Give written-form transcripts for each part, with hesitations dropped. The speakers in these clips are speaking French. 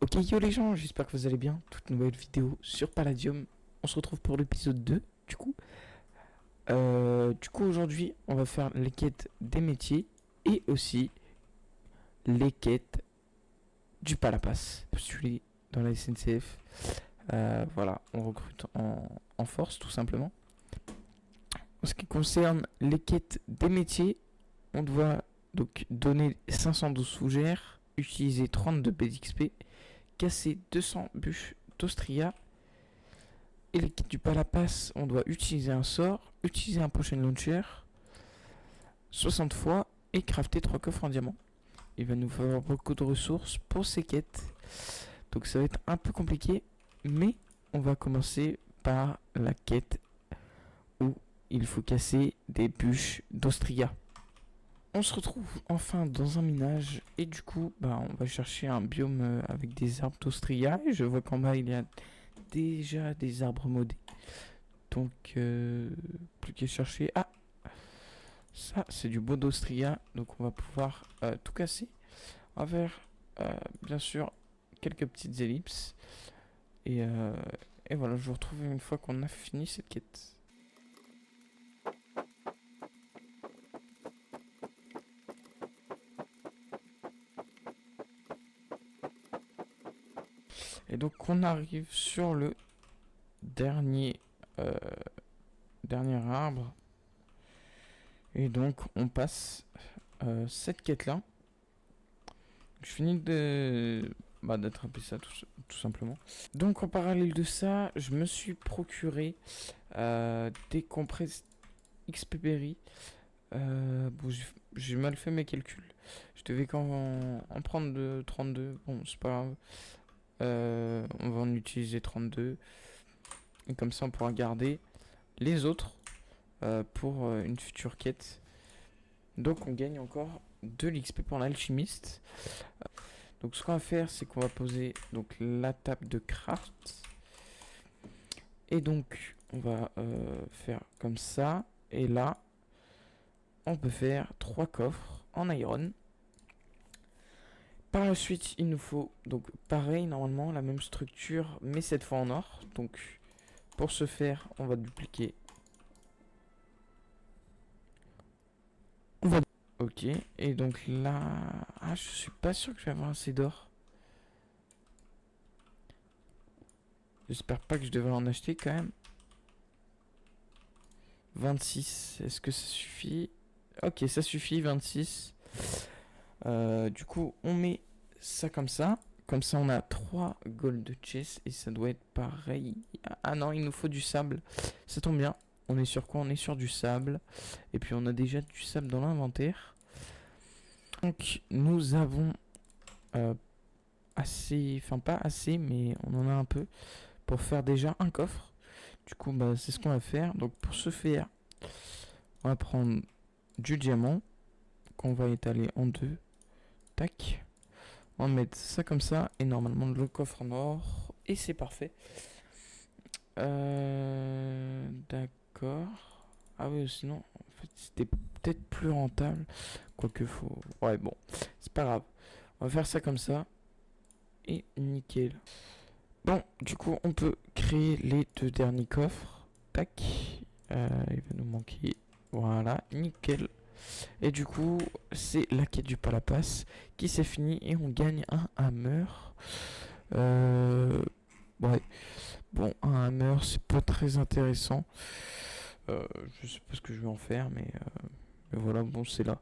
Ok yo les gens, j'espère que vous allez bien. Toute nouvelle vidéo sur Palladium. On se retrouve pour l'épisode 2 du coup. Aujourd'hui on va faire les quêtes des métiers et aussi les quêtes du Palapas. Celui dans la SNCF. Voilà, on recrute en force tout simplement. En ce qui concerne les quêtes des métiers, on doit donc donner 512 fougères, utiliser 32 BXP, casser 200 bûches d'Austria. Et les kits du Palapas, on doit utiliser un sort, utiliser un potion launcher 60 fois et crafter 3 coffres en diamant. Il va nous falloir beaucoup de ressources pour ces quêtes. Donc ça va être un peu compliqué, mais on va commencer par la quête où il faut casser des bûches d'Austria. On se retrouve enfin dans un minage et du coup on va chercher un biome avec des arbres d'Austria et je vois qu'en bas il y a déjà des arbres modés. Donc plus qu'à chercher. Ah, ça c'est du beau d'Austria, donc on va pouvoir tout casser. On va faire bien sûr quelques petites ellipses et voilà, je vous retrouve une fois qu'on a fini cette quête. Et donc on arrive sur le dernier arbre. Et donc on passe cette quête là. Je finis d'attraper ça tout simplement. Donc en parallèle de ça, je me suis procuré des compresses XP Berry. Bon, j'ai mal fait mes calculs. Je devais en prendre de 32. Bon, c'est pas grave. On va en utiliser 32. Et comme ça, on pourra garder les autres pour une future quête. Donc, on gagne encore de l'XP pour l'alchimiste. Donc, ce qu'on va faire, c'est qu'on va poser donc la table de craft. Et donc, on va faire comme ça. Et là, on peut faire 3 coffres en iron. Par la suite, il nous faut donc pareil, normalement la même structure, mais cette fois en or. Donc pour ce faire, on va dupliquer. Ok, et donc là, je suis pas sûr que je vais avoir assez d'or. J'espère pas que je devrais en acheter quand même. 26, est-ce que ça suffit? Ok, ça suffit, 26. Du coup, on met ça comme ça. Comme ça, on a 3 gold chest et ça doit être pareil. Ah non, il nous faut du sable. Ça tombe bien. On est sur quoi? On est sur du sable. Et puis, on a déjà du sable dans l'inventaire. Donc, nous avons assez... Enfin, pas assez, mais on en a un peu pour faire déjà un coffre. Du coup, c'est ce qu'on va faire. Donc, pour ce faire, on va prendre du diamant qu'on va étaler en deux. Tac. On va mettre ça comme ça et normalement le coffre en or et c'est parfait. D'accord. Ah oui, sinon en fait c'était peut-être plus rentable. Quoique faut. Ouais bon, c'est pas grave. On va faire ça comme ça et nickel. Bon, du coup on peut créer les 2 derniers coffres. Tac. Il va nous manquer. Voilà, nickel. Et du coup, c'est la quête du Palapas qui s'est finie et on gagne un hammer. Ouais. Bon, un hammer, c'est pas très intéressant. Je sais pas ce que je vais en faire, mais voilà, bon, c'est là.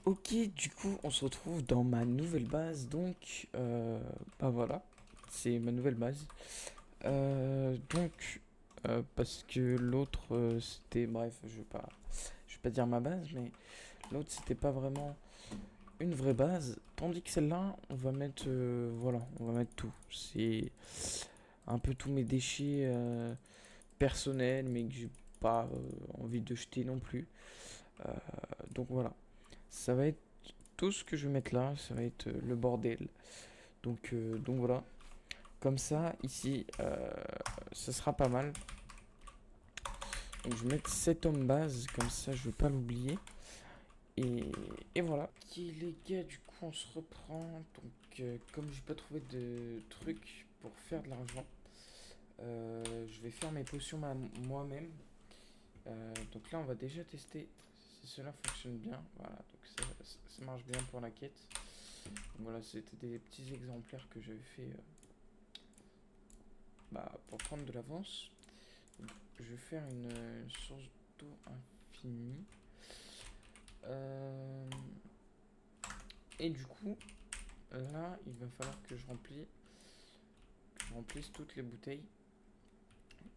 Ok, du coup, on se retrouve dans ma nouvelle base. Donc, voilà, c'est ma nouvelle base. Parce que l'autre, c'était, bref, je vais pas dire ma base, mais l'autre, c'était pas vraiment une vraie base. Tandis que celle-là, on va mettre, on va mettre tout. C'est un peu tous mes déchets personnels, mais que j'ai pas envie de jeter non plus. Donc voilà, ça va être tout ce que je vais mettre là, ça va être le bordel. Donc voilà, comme ça, ici, ça sera pas mal. Donc je vais mettre 7 hommes base, comme ça je vais pas l'oublier. Et voilà. Ok les gars, du coup coup, on se reprend. Donc, comme j'ai pas trouvé de trucs pour faire de l'argent, je vais faire mes potions moi-même. Donc là, on va déjà tester si cela fonctionne bien. Voilà, donc ça marche bien pour la quête. Donc voilà, c'était des petits exemplaires que j'avais fait pour prendre de l'avance. Je vais faire une source d'eau infinie. Et du coup, là, il va falloir que je remplisse toutes les bouteilles.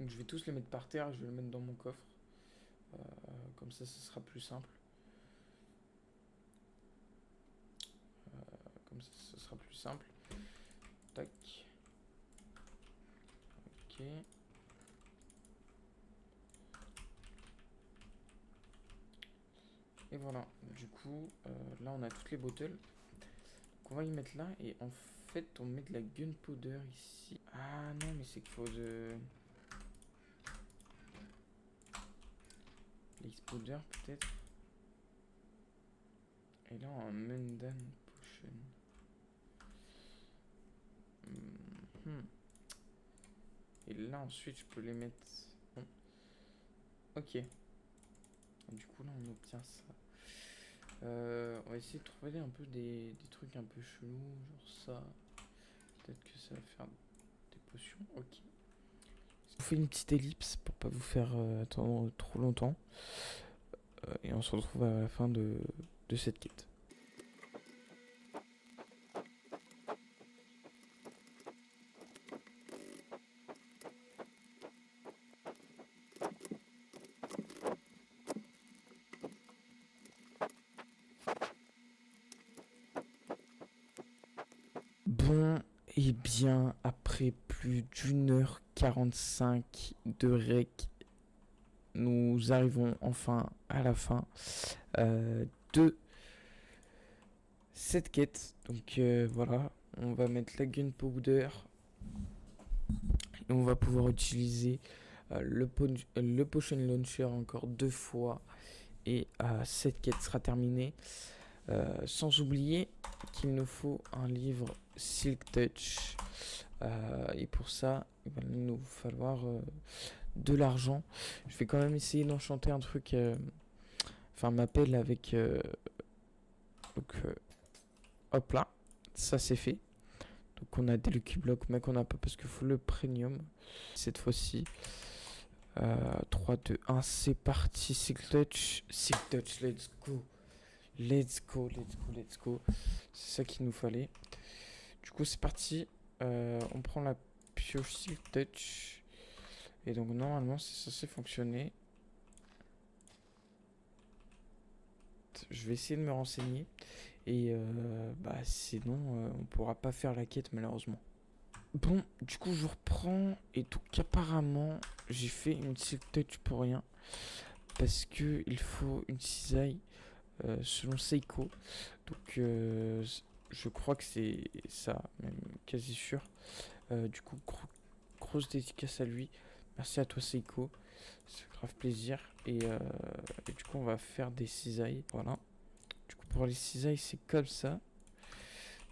Donc je vais tous les mettre par terre, je vais les mettre dans mon coffre. Comme ça, ce sera plus simple. Comme ça, ce sera plus simple. Tac. Ok. Et voilà. Du coup, là, on a toutes les bottles. Donc on va y mettre là. Et en fait, on met de la gunpowder ici. Ah non, mais c'est qu'il faut de... L'expowder peut-être. Et là, on a un Mundan Potion. Et là, ensuite, je peux les mettre... Bon. Ok. Et du coup, là, on obtient ça. On va essayer de trouver un peu des trucs un peu chelous, genre ça. Peut-être que ça va faire des potions. Ok. On fait une petite ellipse pour pas vous faire attendre trop longtemps. Et on se retrouve à la fin de cette quête. Bon, et bien, après plus d'1h45 de rec, nous arrivons enfin à la fin de cette quête. Donc voilà, on va mettre la gunpowder et on va pouvoir utiliser le potion launcher encore 2 fois. Et cette quête sera terminée. Sans oublier qu'il nous faut un livre Silk Touch. Et pour ça, il va nous falloir de l'argent. Je vais quand même essayer d'enchanter un truc. Enfin, m'appelle avec. Donc, hop là, ça c'est fait. Donc, on a des Lucky Blocks, mais qu'on n'a pas parce qu'il faut le premium. Cette fois-ci, 3, 2, 1, c'est parti. Silk Touch, let's go. Let's go, let's go, let's go. C'est ça qu'il nous fallait. Du coup, c'est parti. On prend la pioche Silk Touch. Et donc, normalement, c'est censé fonctionner. Je vais essayer de me renseigner. Et sinon, on pourra pas faire la quête, malheureusement. Bon, du coup, je reprends. Et donc, apparemment, j'ai fait une Silk Touch pour rien. Parce que il faut une cisaille selon Seiko. Donc, je crois que c'est ça, même quasi sûr. Du coup, grosse dédicace à lui. Merci à toi, Seiko. C'est grave plaisir. Et du coup, on va faire des cisailles. Voilà. Du coup, pour les cisailles, c'est comme ça.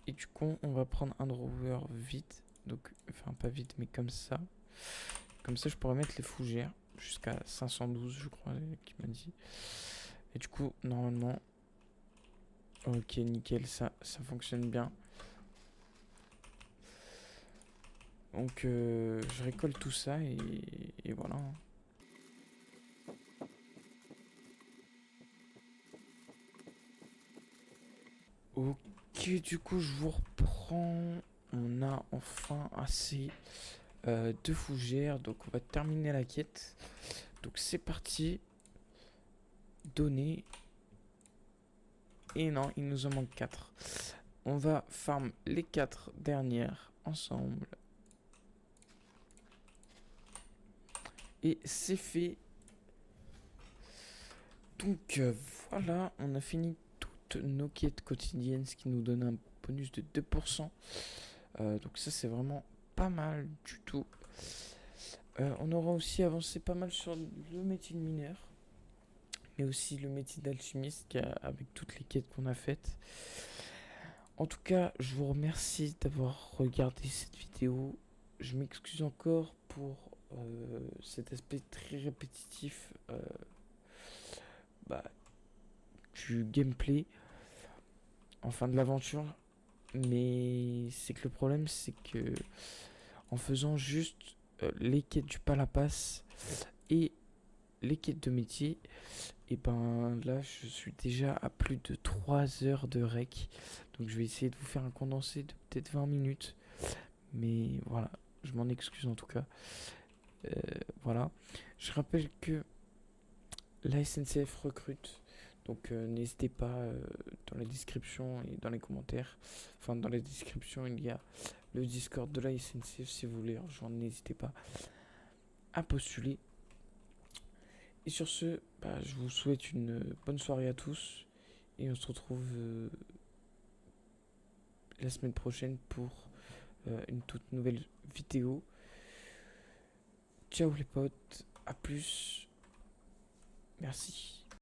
Et du coup, on va prendre un drawer vide. Donc, enfin, pas vide, mais comme ça. Comme ça, je pourrais mettre les fougères. Jusqu'à 512, je crois, qu'il m'a dit. Et du coup, normalement... Ok, nickel, ça fonctionne bien. Donc, je récolte tout ça et voilà. Ok, du coup, je vous reprends. On a enfin assez de fougères. Donc, on va terminer la quête. Donc, c'est parti. Donner. Et non, il nous en manque 4. On va farm les 4 dernières ensemble. Et c'est fait. Donc voilà, on a fini toutes nos quêtes quotidiennes, ce qui nous donne un bonus de 2%. Donc ça c'est vraiment pas mal du tout. On aura aussi avancé pas mal sur le métier de mineur. Mais aussi le métier d'alchimiste avec toutes les quêtes qu'on a faites. En tout cas, je vous remercie d'avoir regardé cette vidéo. Je m'excuse encore pour cet aspect très répétitif bah, du gameplay en fin de l'aventure. Mais c'est que le problème, c'est que en faisant juste les quêtes du Palapas et les quêtes de métier, et ben là, je suis déjà à plus de 3 heures de rec. Donc je vais essayer de vous faire un condensé de peut-être 20 minutes. Mais voilà, je m'en excuse en tout cas. Euh, voilà. Je rappelle que la SNCF recrute. Donc n'hésitez pas dans la description et dans les commentaires. Enfin, dans la description, il y a le Discord de la SNCF. Si vous voulez rejoindre, n'hésitez pas à postuler. Et sur ce, bah, je vous souhaite une bonne soirée à tous. Et on se retrouve la semaine prochaine pour une toute nouvelle vidéo. Ciao les potes, à plus. Merci.